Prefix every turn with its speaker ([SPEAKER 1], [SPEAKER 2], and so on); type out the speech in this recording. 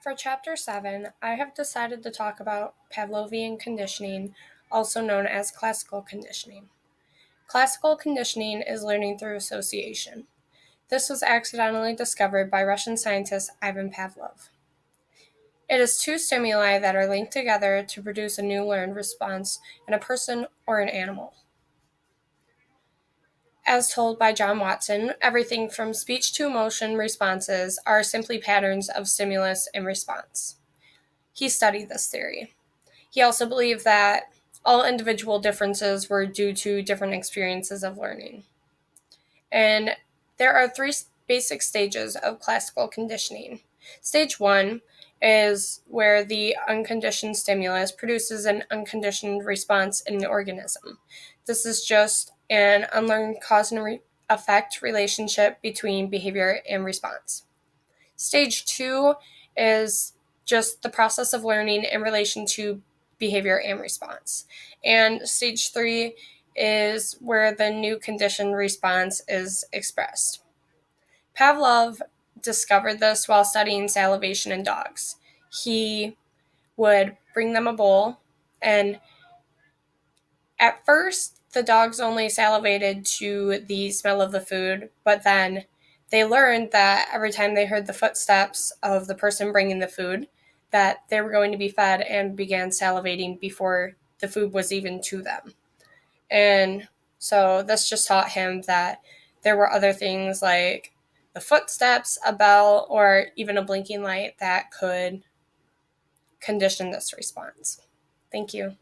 [SPEAKER 1] For Chapter 7, I have decided to talk about Pavlovian conditioning, also known as classical conditioning. Classical conditioning is learning through association. This was accidentally discovered by Russian scientist Ivan Pavlov. It is two stimuli that are linked together to produce a new learned response in a person or an animal. As told by John Watson, everything from speech to emotion responses are simply patterns of stimulus and response. He studied this theory. He also believed that all individual differences were due to different experiences of learning. And there are three basic stages of classical conditioning. Stage 1 is where the unconditioned stimulus produces an unconditioned response in the organism. This is just an unlearned cause and effect relationship between behavior and response. Stage 2 is just the process of learning in relation to behavior and response. And stage 3 is where the new conditioned response is expressed. Pavlov discovered this while studying salivation in dogs. He would bring them a bowl, and at first, the dogs only salivated to the smell of the food, but then they learned that every time they heard the footsteps of the person bringing the food, that they were going to be fed and began salivating before the food was even to them. And so this just taught him that there were other things like the footsteps, a bell, or even a blinking light that could condition this response. Thank you.